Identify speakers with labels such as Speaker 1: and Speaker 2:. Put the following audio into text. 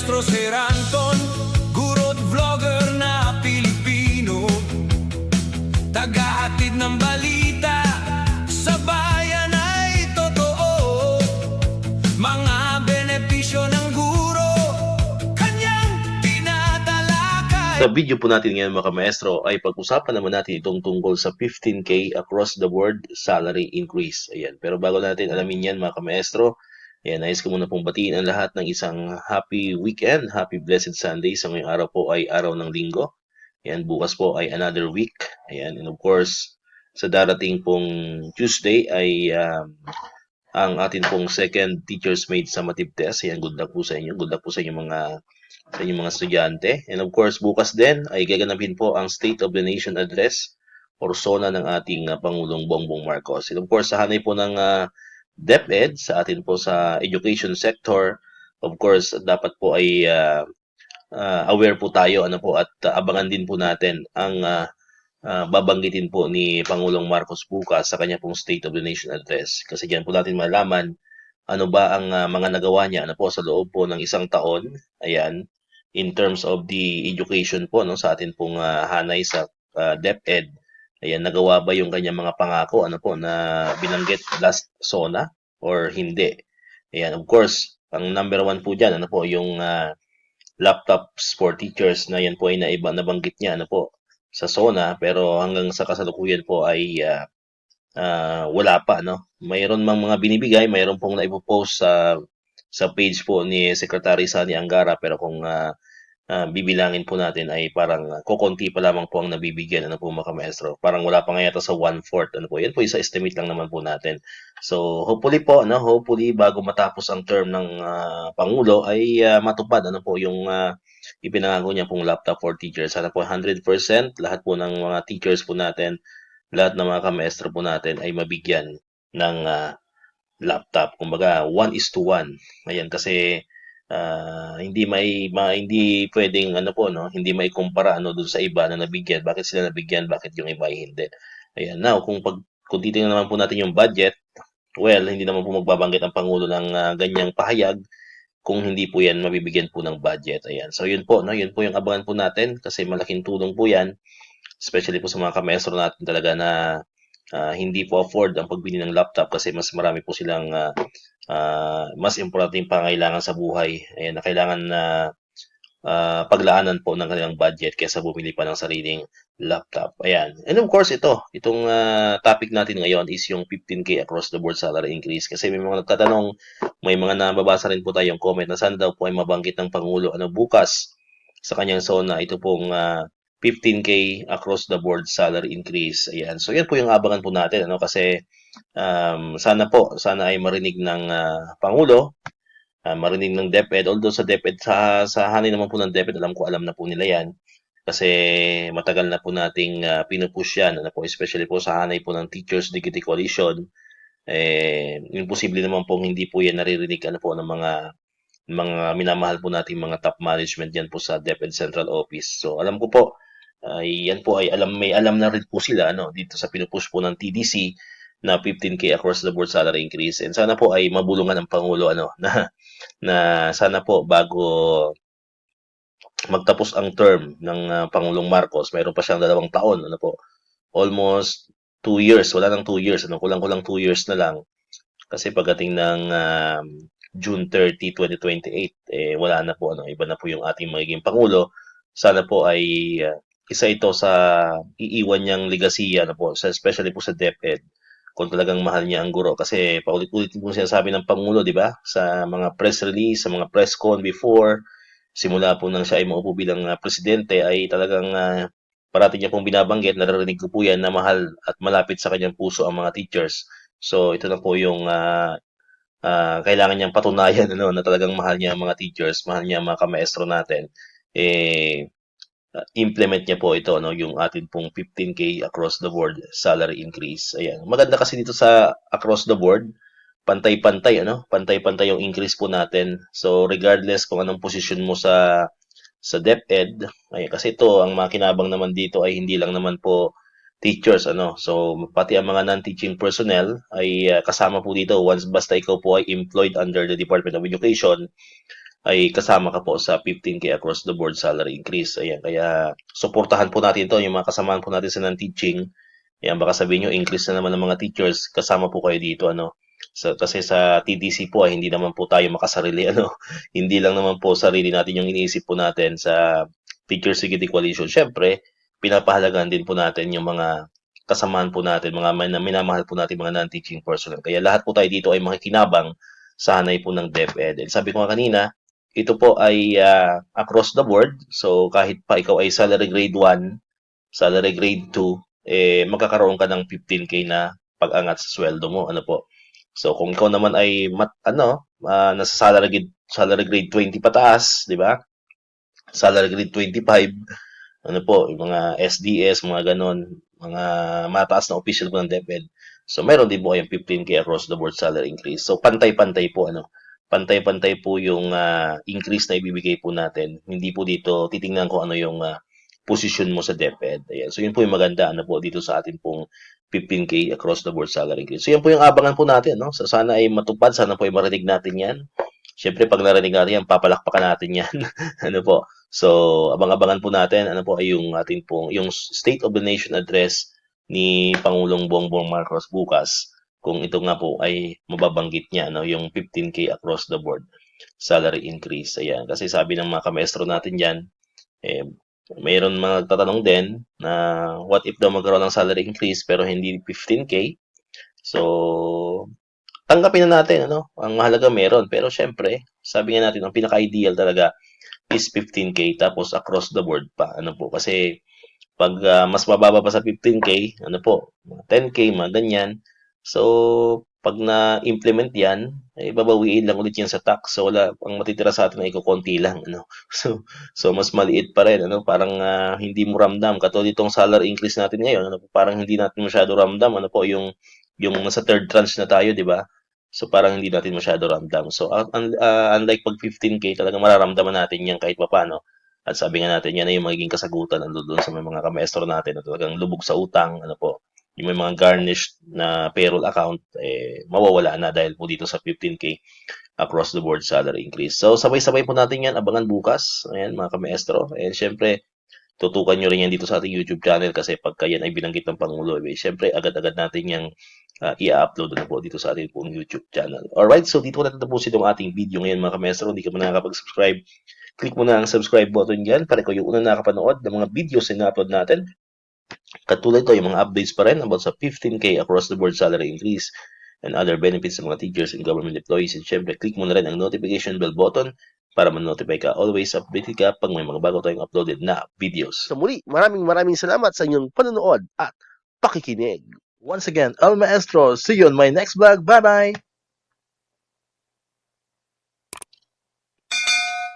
Speaker 1: Maestro Sir Anton, guro't vlogger na Pilipino, tagahatid ng balita sa bayan ay totoo. Mga benepisyo ng guro, kanyang tinatalakay.
Speaker 2: Sa video po natin ngayon mga maestro ay pag-usapan naman natin itong tungkol sa 15K across the board salary increase. Ayan. Pero bago natin alamin yan mga maestro, ayan, nais ko muna pong batiin ang lahat ng isang happy weekend, happy blessed Sunday. Sa ngayong araw po ay araw ng linggo. Ayan, bukas po ay another week. Ayan, and of course, sa darating pong Tuesday ay ang atin pong second Teachers Made Summative Test. Ayan, good luck po sa inyo. Good luck po sa inyong mga estudyante. And of course, bukas din ay gaganapin po ang State of the Nation Address or SONA ng ating Pangulong Bongbong Marcos. And of course, sa hanay po ng DepEd, sa atin po sa education sector, of course, dapat po ay aware po tayo at abangan din po natin ang babanggitin po ni Pangulong Marcos bukas sa kanya pong State of the Nation Address. Kasi diyan po natin malaman ano ba ang mga nagawa niya sa loob po ng isang taon. Ayan, in terms of the education po sa atin pong hanay sa DepEd. Ayan, nagawa ba yung kanyang mga pangako na binanggit last SONA or hindi? Ayan, of course, ang number one po diyan yung laptops for teachers na yan po ay nabanggit niya sa SONA, pero hanggang sa kasalukuyan po ay wala pa mayroon mang mga binibigay, mayroon pong naipopost sa page po ni Secretary Sani Angara, pero kung bibilangin po natin ay parang kokonti pa lamang po ang nabibigyan po mga maestro. Parang wala pa nga yata sa 1/4 yan po isa estimate lang naman po natin. So hopefully po hopefully bago matapos ang term ng Pangulo ay matupad po yung ipinangako niya pong laptop for teachers. Sana po 100% lahat po ng mga teachers po natin, lahat ng mga kamaestro po natin ay mabigyan ng laptop. Kumbaga 1:1. Ayan, kasi hindi pwedeng hindi maikumpara doon sa iba na nabigyan. Bakit sila nabigyan, bakit yung iba ay hindi? Ayan, now kung titingnan naman po natin yung budget, well, hindi naman po magbabanggit ang Pangulo ng ganyang pahayag kung hindi po yan mabibigyan po ng budget. Ayan, so yun po yun po yung abangan po natin, kasi malaking tulong po yan, especially po sa mga kamaestro natin talaga na hindi po afford ang pagbili ng laptop, kasi mas marami po silang mas importanteng pangailangan sa buhay. Ayan, na kailangan na paglaanan po ng kanilang budget kaysa bumili pa ng sariling laptop. Ayan. And of course, itong topic natin ngayon is yung 15K across the board salary increase. Kasi may mga nagtatanong, may mga nababasa rin po tayong comment na saan daw po ay mabanggit ng Pangulo bukas sa kanyang SONA ito pong 15K across the board salary increase. Ayan. So yan po yung abangan po natin kasi sana ay marinig ng Pangulo, marinig ng DepEd. Although sa DepEd, sa hanay naman po ng DepEd, alam na po nila yan. Kasi matagal na po nating pinupush yan, especially po sa hanay po ng Teachers Dignity Coalition. Imposible naman pong hindi po yan naririnig ng mga minamahal po nating mga top management yan po sa DepEd Central Office. So alam ko po, yan po ay may alam na rin po sila dito sa pinupush po ng TDC na 15K across the board salary increase. And sana po ay mabulungan ng Pangulo na sana po bago magtapos ang term ng Pangulong Marcos, mayroon pa siyang 2 taon, almost 2 years, wala nang 2 years, kulang-kulang 2 years na lang. Kasi pagdating ng June 30, 2028, wala na po, iba na po yung ating magiging Pangulo. Sana po ay isa ito sa iiwan niyang legasiya especially po sa DepEd, kung talagang mahal niya ang guro. Kasi paulit-ulit po sinasabi ng Pangulo, di ba? Sa mga press release, sa mga press con before, simula po nang siya ay maupo bilang presidente, ay talagang parati niya pong binabanggit, naririnig ko po yan na mahal at malapit sa kanyang puso ang mga teachers. So ito na po yung kailangan niyang patunayan na talagang mahal niya ang mga teachers, mahal niya ang mga kamaestro natin. Implement niya po ito yung atin pong 15K across the board salary increase. Ayan, maganda kasi dito sa across the board, pantay-pantay pantay-pantay yung increase po natin. So regardless kung anong position mo sa DepEd, kasi ito ang makinabang naman dito ay hindi lang naman po teachers so pati ang mga non-teaching personnel ay kasama po dito once basta ikaw po ay employed under the Department of Education. ay kasama ka po sa 15K across the board salary increase. Ayan, kaya suportahan po natin to, yung mga kasamahan po natin sa non-teaching. Ayan, baka sabihin nyo, increase na naman ng mga teachers, kasama po kayo dito, ano. Kasi sa TTC po ay hindi naman po tayo makasarili, ano. Hindi lang naman po sarili natin yung iniisip po natin sa Teacher Security Coalition. Siyempre, pinapahalagan din po natin yung mga kasamahan po natin, mga minamahal po natin mga non-teaching personnel. Kaya lahat po tayo dito ay makikinabang sa hanay po ng DepEd. And sabi ko nga kanina, ito po ay across the board. So kahit pa ikaw ay salary grade 1, salary grade 2, magkakaroon ka ng 15K na pag-angat sa sweldo mo. Ano po? So kung ikaw naman ay nasa salary grade 20 pataas, di ba? Salary grade 25, ano po, yung mga SDS, mga ganon, mga mataas na official po ng DepEd. So, meron din po kayong 15K across the board salary increase. So, pantay-pantay po, ano. Pantay-pantay po yung increase na ibibigay po natin. Hindi po dito titingnan ko ano yung posisyon mo sa DepEd. Ayan. So, yun po yung maganda, ano po, dito sa atin pong 15K across the board salary increase. So, yan po yung abangan po natin, no? So, sana ay matupad, sana po ay marinig natin yan. Siyempre, pag narinig natin yan, papalakpakan natin yan. Ano po? So, abang-abangan po natin, ano po ay yung ating pong, yung State of the Nation address ni Pangulong Bongbong Marcos bukas, kung ito nga po ay mababanggit niya, no, yung 15K across the board salary increase. Ayan, kasi sabi ng mga kamaestro natin diyan, mayroon mga nagtatanong din na what if daw magkaroon ng salary increase pero hindi 15K? So, tanggapin na natin, ano, ang mahalaga meron. Pero syempre, sabi nga natin, ang pinaka-ideal talaga is 15K tapos across the board pa. Ano po, kasi pag mas mababa pa sa 15K, ano po, mga 10K, mga ganyan. So, pag na-implement yan, ay babawiin lang ulit yan sa tax. So, wala, ang matitira sa atin ay kukunti lang. Ano? So, mas maliit pa rin. Ano? Parang hindi mo ramdam. Katulad itong salary increase natin ngayon, ano? Parang hindi natin masyado ramdam. Ano po, yung nasa third tranche na tayo, di ba? So, parang hindi natin masyado ramdam. So, unlike pag 15K, talagang mararamdaman natin yan kahit papaano. At sabi nga natin, yan ay yung magiging kasagutan doon sa mga kamaestro natin na talagang lubog sa utang, ano po, yung may mga garnished na payroll account, mawawala na dahil po dito sa 15K across the board salary increase. So, sabay-sabay po natin yan, abangan bukas, ayan, mga kamaestro. And syempre, tutukan nyo rin yan dito sa ating YouTube channel kasi pagka yan ay binanggit ng Pangulo, syempre, agad-agad natin yung i-upload na po dito sa ating pong YouTube channel. Alright, so dito ko natatapusin itong ating video ngayon mga kamaestro. Hindi ka man nakakapag-subscribe, click mo na ang subscribe button dyan para ikaw yung unang nakapanood ng mga videos na na-upload natin. Katulad ito, yung mga updates pa rin about sa 15K across the board salary increase and other benefits sa mga teachers and government employees. And syempre, click mo na rin ang notification bell button para ma-notify ka. Always updated ka pag may mga bago tayong uploaded na videos.
Speaker 3: Sa muli, maraming salamat sa inyong panonood at pakikinig.
Speaker 2: Once again, El Maestro, see you on my next vlog. Bye-bye!